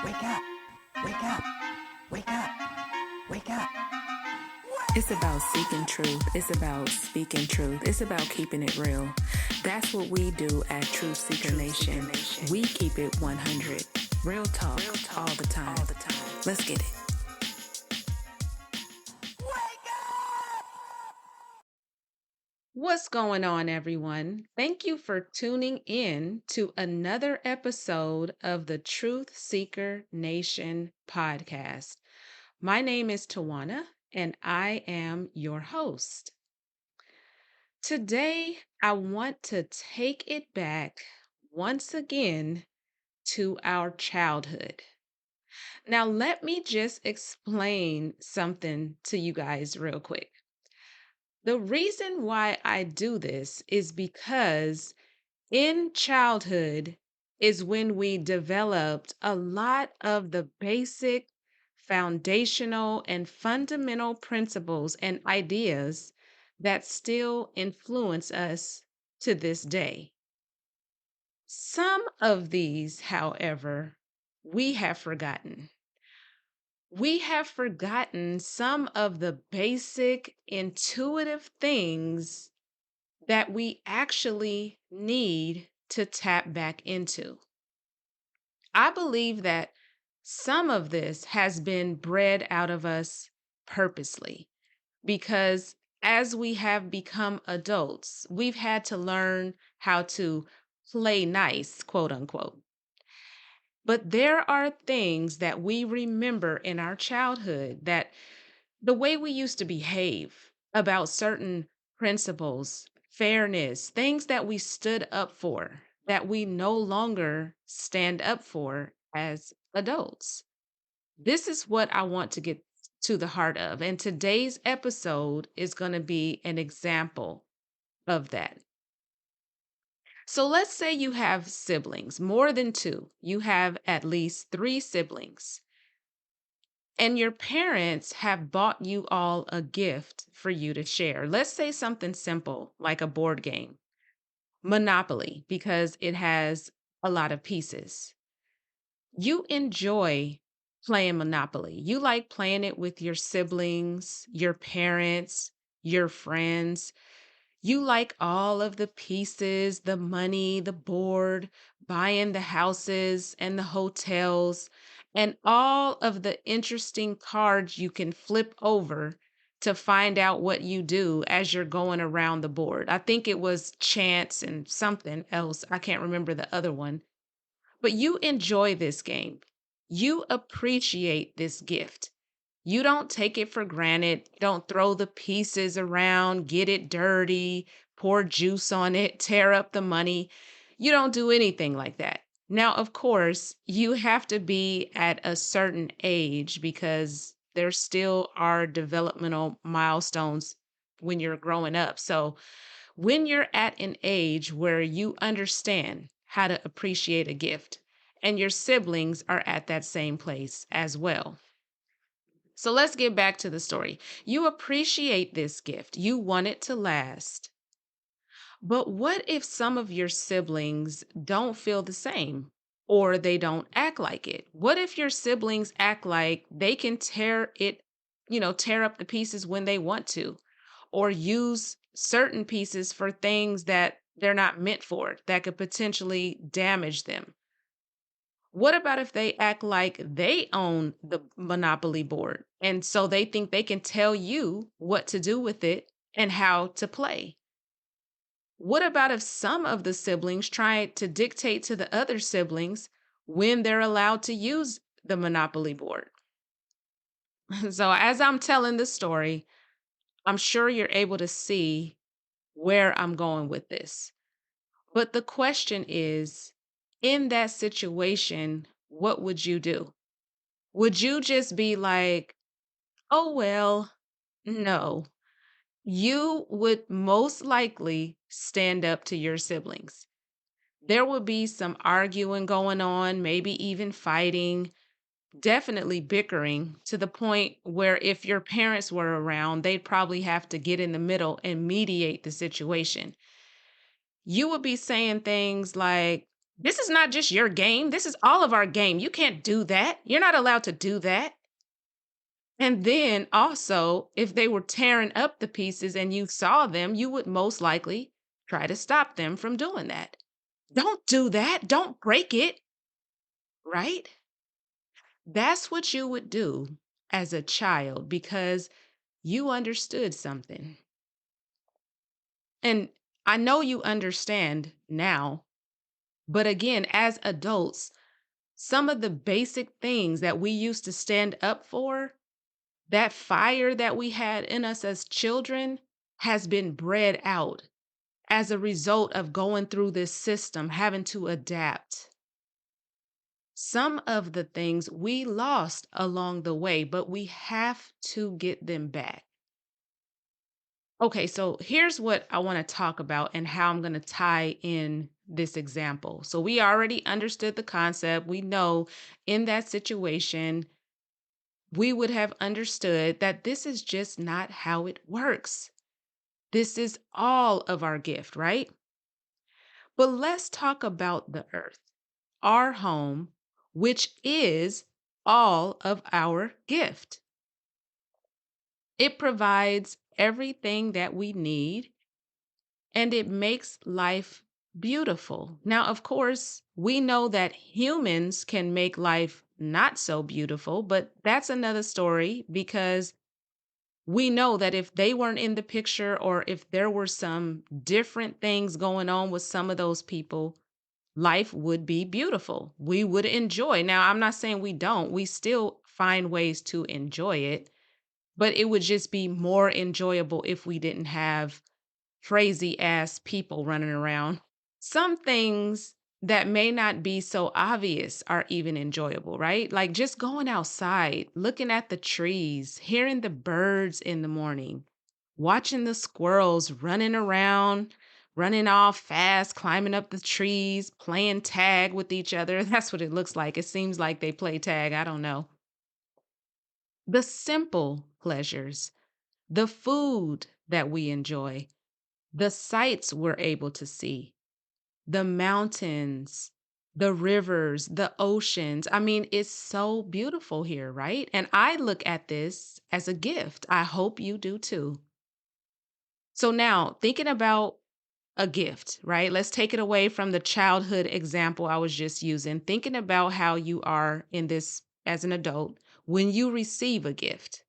Wake up, wake up, wake up, wake up. It's about seeking truth. It's about speaking truth. It's about keeping it real. That's what we do at Truth Seeker Nation. We keep it 100. Real talk all the time. Let's get it. What's going on, everyone? Thank you for tuning in to another episode of the Truth Seeker Nation podcast. My name is Tawana, and I am your host. Today, I want to take it back once again to our childhood. Now, let me just explain something to you guys real quick. The reason why I do this is because in childhood is when we developed a lot of the basic, foundational, and fundamental principles and ideas that still influence us to this day. Some of these, however, we have forgotten. We have forgotten some of the basic, intuitive things that we actually need to tap back into. I believe that some of this has been bred out of us purposely because as we have become adults, we've had to learn how to play nice, quote unquote. But there are things that we remember in our childhood that the way we used to behave about certain principles, fairness, things that we stood up for, that we no longer stand up for as adults. This is what I want to get to the heart of. And today's episode is going to be an example of that. So let's say you have siblings, more than two. You have at least 3 siblings. And your parents have bought you all a gift for you to share. Let's say something simple like a board game, Monopoly, because it has a lot of pieces. You enjoy playing Monopoly. You like playing it with your siblings, your parents, your friends. You like all of the pieces, the money, the board, buying the houses and the hotels, and all of the interesting cards you can flip over to find out what you do as you're going around the board. I think it was chance and something else. I can't remember the other one. But you enjoy this game. You appreciate this gift. You don't take it for granted. Don't throw the pieces around, get it dirty, pour juice on it, tear up the money. You don't do anything like that. Now, of course, you have to be at a certain age because there still are developmental milestones when you're growing up. So, when you're at an age where you understand how to appreciate a gift, and your siblings are at that same place as well. So let's get back to the story. You appreciate this gift. You want it to last. But what if some of your siblings don't feel the same or they don't act like it? What if your siblings act like they can tear up the pieces when they want to or use certain pieces for things that they're not meant for that could potentially damage them? What about if they act like they own the Monopoly board and so they think they can tell you what to do with it and how to play? What about if some of the siblings try to dictate to the other siblings when they're allowed to use the Monopoly board? So, as I'm telling the story, I'm sure you're able to see where I'm going with this. But the question is, in that situation, what would you do? Would you just be like, oh, well, no? You would most likely stand up to your siblings. There would be some arguing going on, maybe even fighting, definitely bickering to the point where if your parents were around, they'd probably have to get in the middle and mediate the situation. You would be saying things like, This is not just your game. This is all of our game. You can't do that. You're not allowed to do that. And then also, if they were tearing up the pieces and you saw them, you would most likely try to stop them from doing that. Don't do that. Don't break it, right? That's what you would do as a child because you understood something. And I know you understand now, but again, as adults, some of the basic things that we used to stand up for, that fire that we had in us as children, has been bred out as a result of going through this system, having to adapt. Some of the things we lost along the way, but we have to get them back. Okay, so here's what I want to talk about and how I'm going to tie in this example. So we already understood the concept. We know in that situation, we would have understood that this is just not how it works. This is all of our gift, right? But let's talk about the earth, our home, which is all of our gift. It provides everything that we need and it makes life beautiful. Now, of course, we know that humans can make life not so beautiful, but that's another story because we know that if they weren't in the picture or if there were some different things going on with some of those people, life would be beautiful. We would enjoy. Now, I'm not saying we don't, we still find ways to enjoy it, but it would just be more enjoyable if we didn't have crazy ass people running around. Some things that may not be so obvious are even enjoyable, right? Like just going outside, looking at the trees, hearing the birds in the morning, watching the squirrels running around, running all fast, climbing up the trees, playing tag with each other. That's what it looks like. It seems like they play tag. I don't know. The simple pleasures, the food that we enjoy, the sights we're able to see, the mountains, the rivers, the oceans. I mean, it's so beautiful here, right? And I look at this as a gift. I hope you do too. So now, thinking about a gift, right? Let's take it away from the childhood example I was just using. Thinking about how you are in this as an adult when you receive a gift.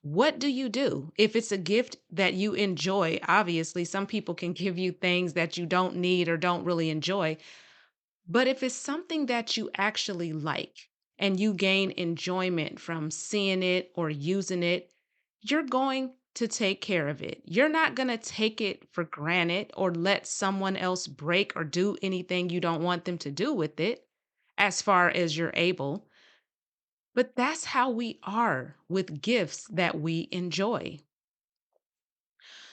What do you do? If it's a gift that you enjoy, obviously, some people can give you things that you don't need or don't really enjoy. But if it's something that you actually like and you gain enjoyment from seeing it or using it, you're going to take care of it. You're not going to take it for granted or let someone else break or do anything you don't want them to do with it as far as you're able. But that's how we are with gifts that we enjoy.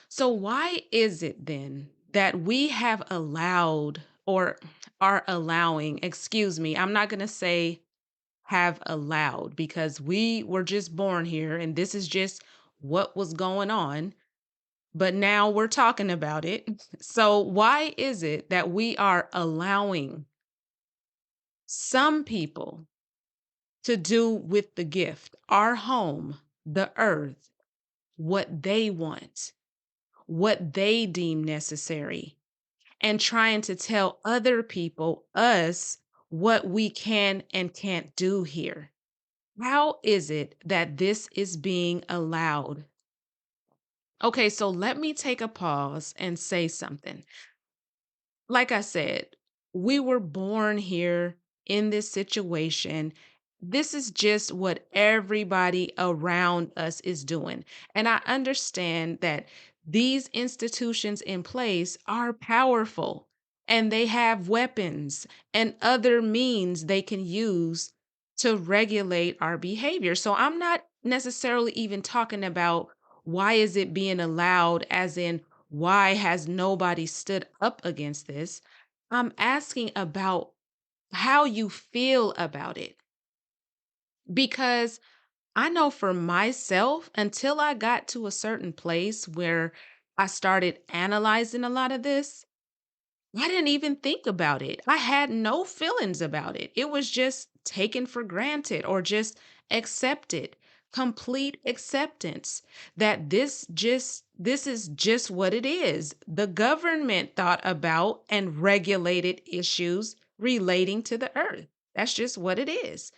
So, why is it then that we have allowed or are allowing, excuse me, I'm not going to say have allowed because we were just born here and this is just what was going on, but now we're talking about it. So, why is it that we are allowing some people to do with the gift, our home, the earth, what they want, what they deem necessary? And trying to tell other people, us, what we can and can't do here. How is it that this is being allowed? Okay, so let me take a pause and say something. Like I said, we were born here in this situation. This is just what everybody around us is doing. And I understand that these institutions in place are powerful and they have weapons and other means they can use to regulate our behavior. So I'm not necessarily even talking about why is it being allowed as in why has nobody stood up against this? I'm asking about how you feel about it. Because I know for myself, until I got to a certain place where I started analyzing a lot of this, I didn't even think about it. I had no feelings about it. It was just taken for granted or just accepted. Complete acceptance that this is just what it is. The government thought about and regulated issues relating to the earth. That's just what it is.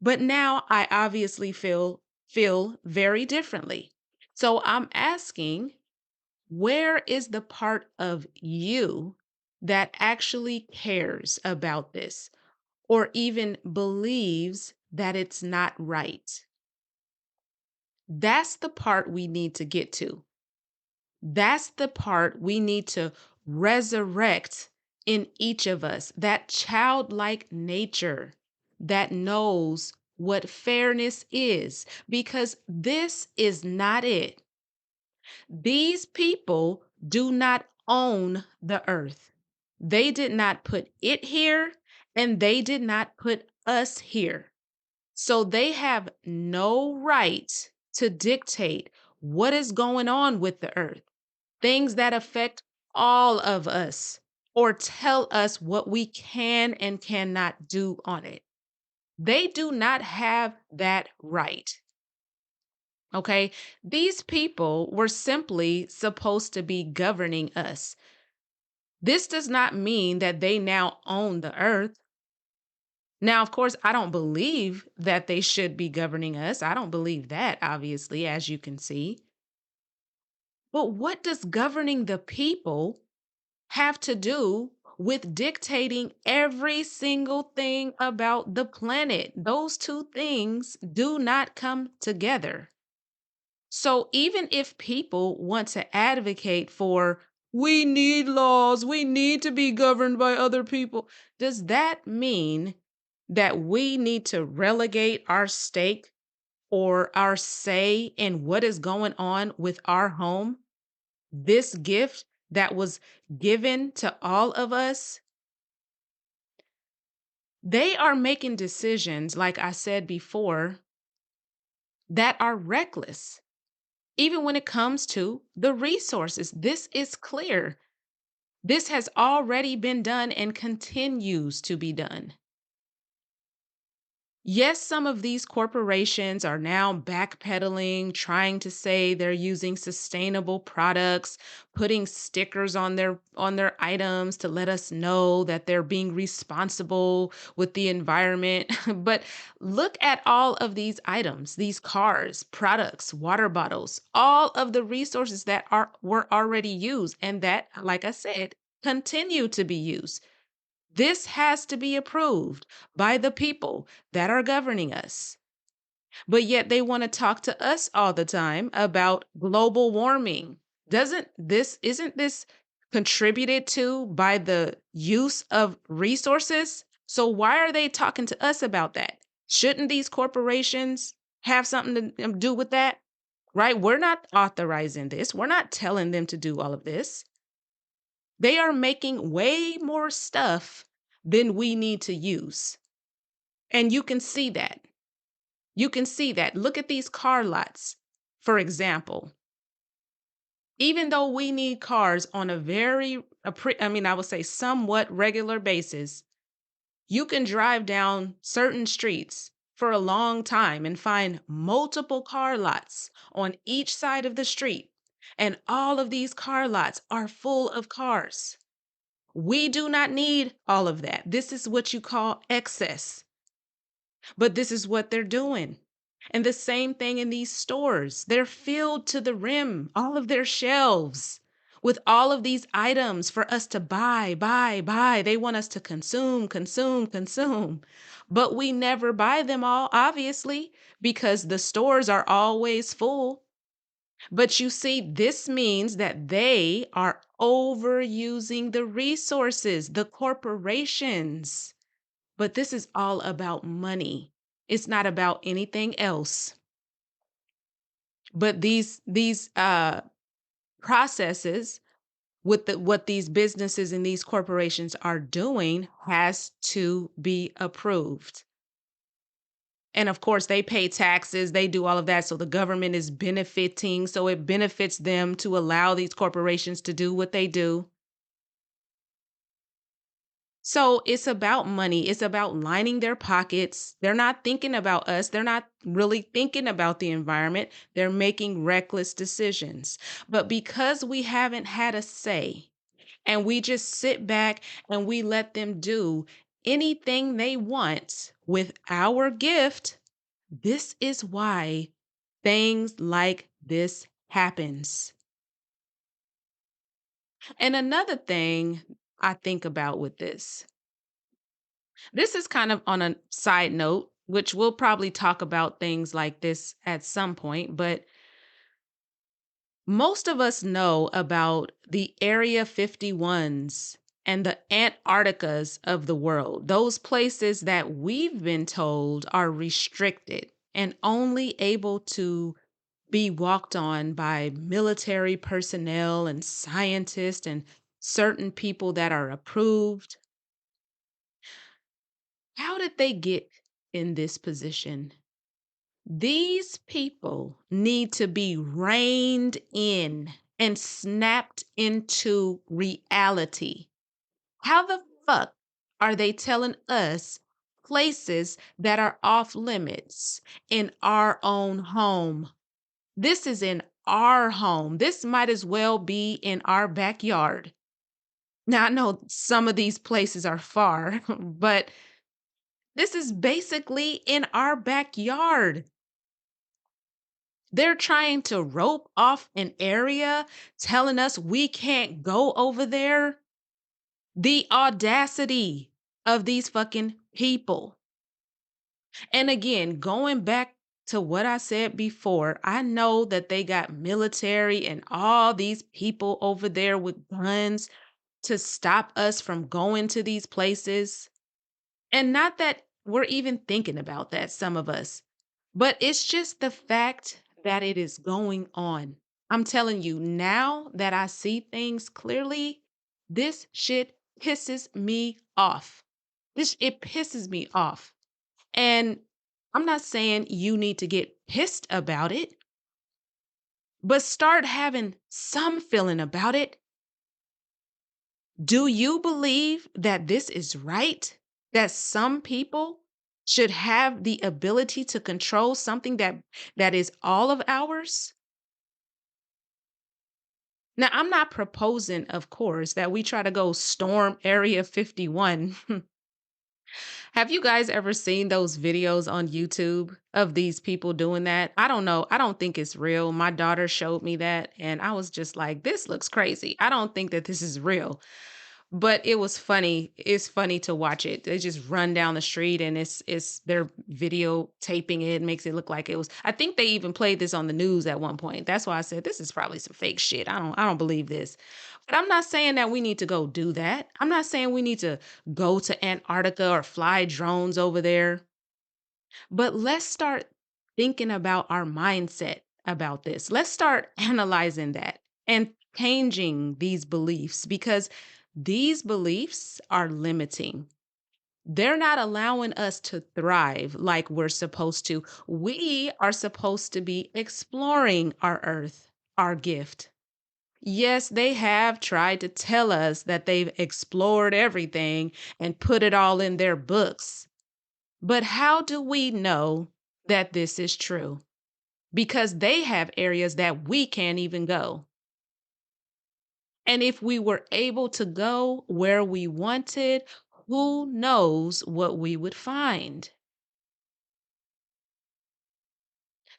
But now I obviously feel very differently. So I'm asking, where is the part of you that actually cares about this or even believes that it's not right? That's the part we need to get to. That's the part we need to resurrect in each of us, that childlike nature that knows what fairness is, because this is not it. These people do not own the earth. They did not put it here, and they did not put us here. So they have no right to dictate what is going on with the earth, things that affect all of us, or tell us what we can and cannot do on it. They do not have that right. Okay. These people were simply supposed to be governing us. This does not mean that they now own the earth. Now, of course, I don't believe that they should be governing us. I don't believe that, obviously, as you can see. But what does governing the people have to do with dictating every single thing about the planet? Those two things do not come together. So even if people want to advocate for, we need laws, we need to be governed by other people, does that mean that we need to relegate our stake or our say in what is going on with our home? This gift that was given to all of us, they are making decisions, like I said before, that are reckless. Even when it comes to the resources, this is clear. This has already been done and continues to be done. Yes, some of these corporations are now backpedaling, trying to say they're using sustainable products, putting stickers on their items to let us know that they're being responsible with the environment. But look at all of these items, these cars, products, water bottles, all of the resources that were already used and that, like I said, continue to be used. This has to be approved by the people that are governing us. But yet they want to talk to us all the time about global warming. Isn't this contributed to by the use of resources? So why are they talking to us about that? Shouldn't these corporations have something to do with that? Right? We're not authorizing this. We're not telling them to do all of this. They are making way more stuff than we need to use. And you can see that. You can see that. Look at these car lots, for example. Even though we need cars on I would say somewhat regular basis, you can drive down certain streets for a long time and find multiple car lots on each side of the street. And all of these car lots are full of cars. We do not need all of that. This is what you call excess, but this is what they're doing. And the same thing in these stores. They're filled to the rim, all of their shelves with all of these items for us to buy, buy, buy. They want us to consume, consume, consume. But we never buy them all, obviously, because the stores are always full. But you see, this means that they are overusing the resources, the corporations. But this is all about money. It's not about anything else. But these processes with what these businesses and these corporations are doing has to be approved. And of course, they pay taxes, they do all of that. So the government is benefiting. So it benefits them to allow these corporations to do what they do. So it's about money. It's about lining their pockets. They're not thinking about us. They're not really thinking about the environment. They're making reckless decisions. But because we haven't had a say and we just sit back and we let them do anything they want with our gift, this is why things like this happens. And another thing I think about with this is kind of on a side note, which we'll probably talk about things like this at some point, but most of us know about the Area 51s and the Antarcticas of the world, those places that we've been told are restricted and only able to be walked on by military personnel and scientists and certain people that are approved. How did they get in this position? These people need to be reined in and snapped into reality. How the fuck are they telling us places that are off limits in our own home? This is in our home. This might as well be in our backyard. Now, I know some of these places are far, but this is basically in our backyard. They're trying to rope off an area, telling us we can't go over there. The audacity of these fucking people. And again, going back to what I said before, I know that they got military and all these people over there with guns to stop us from going to these places. And not that we're even thinking about that, some of us, but it's just the fact that it is going on. I'm telling you, now that I see things clearly, this shit pisses me off. It pisses me off. And I'm not saying you need to get pissed about it, but start having some feeling about it. Do you believe that this is right? That some people should have the ability to control something that is all of ours? Now, I'm not proposing, of course, that we try to go storm Area 51. Have you guys ever seen those videos on YouTube of these people doing that? I don't know. I don't think it's real. My daughter showed me that, and I was just like, this looks crazy. I don't think that this is real. But it was funny. It's funny to watch it. They just run down the street and it's they're videotaping it, makes it look like it was. I think they even played this on the news at one point. That's why I said this is probably some fake shit. I don't believe this. But I'm not saying that we need to go do that. I'm not saying we need to go to Antarctica or fly drones over there. But let's start thinking about our mindset about this. Let's start analyzing that and changing these beliefs because these beliefs are limiting. They're not allowing us to thrive like we're supposed to. We are supposed to be exploring our earth, our gift. Yes, they have tried to tell us that they've explored everything and put it all in their books. But how do we know that this is true? Because they have areas that we can't even go. And if we were able to go where we wanted, who knows what we would find?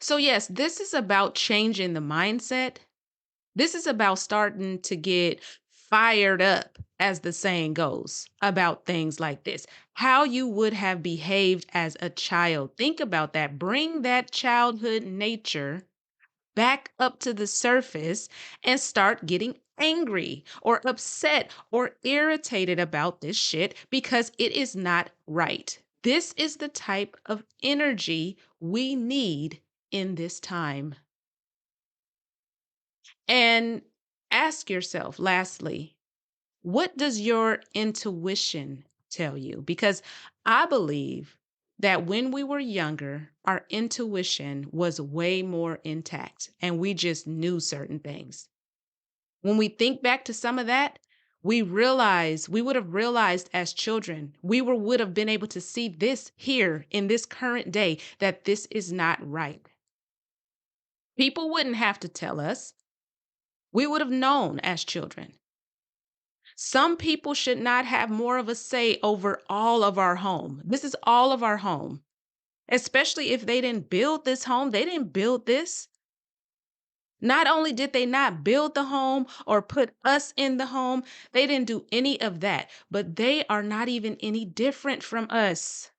So, yes, this is about changing the mindset. This is about starting to get fired up, as the saying goes, about things like this. How you would have behaved as a child. Think about that. Bring that childhood nature back up to the surface and start getting angry or upset or irritated about this shit because it is not right. This is the type of energy we need in this time. And ask yourself, lastly, what does your intuition tell you? Because I believe that when we were younger, our intuition was way more intact and we just knew certain things. When we think back to some of that, We would have realized as children, would have been able to see this here in this current day that this is not right. People wouldn't have to tell us. We would have known as children. Some people should not have more of a say over all of our home. This is all of our home, especially if they didn't build this home. They didn't build this. Not only did they not build the home or put us in the home, they didn't do any of that, but they are not even any different from us.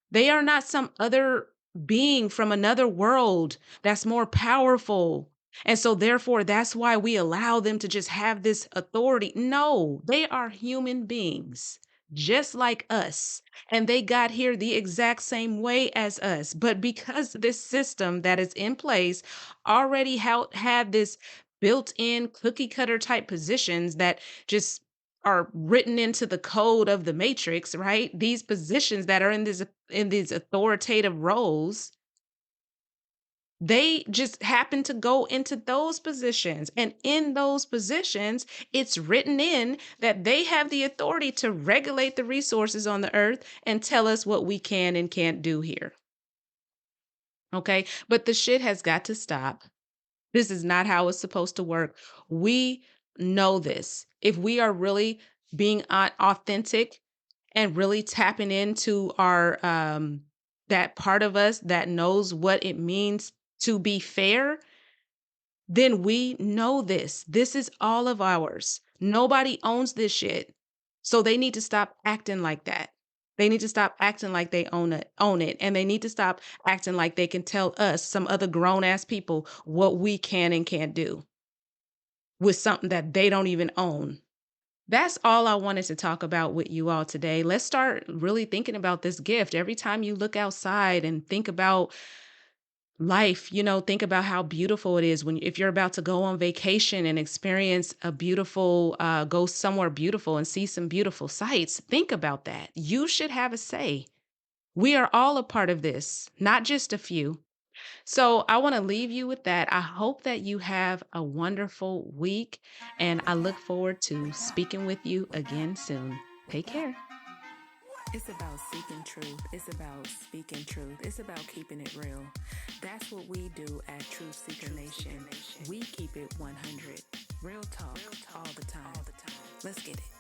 They are not some other being from another world that's more powerful. And so, therefore, that's why we allow them to just have this authority. No, they are human beings, just like us. And they got here the exact same way as us. But because this system that is in place already had this built in cookie cutter type positions that just are written into the code of the matrix, right? These positions that are in these authoritative roles, they just happen to go into those positions. And in those positions, it's written in that they have the authority to regulate the resources on the earth and tell us what we can and can't do here. Okay. But the shit has got to stop. This is not how it's supposed to work. We know this. If we are really being authentic and really tapping into our that part of us that knows what it means to be fair, then we know this. This is all of ours. Nobody owns this shit. So they need to stop acting like that. They need to stop acting like they own it, and they need to stop acting like they can tell us, some other grown ass people, what we can and can't do with something that they don't even own. That's all I wanted to talk about with you all today. Let's start really thinking about this gift. Every time you look outside and think about life, think about how beautiful it is when if you're about to go on vacation and experience a beautiful go somewhere beautiful and see some beautiful sights. Think about that. You should have a say. We are all a part of this, not just a few. So I want to leave you with that. I hope that you have a wonderful week, and I look forward to speaking with you again soon. Take care. It's about seeking truth. It's about speaking truth. It's about keeping it real. That's what we do at Truth Seeker Nation. We keep it 100. Real talk all the time. Let's get it.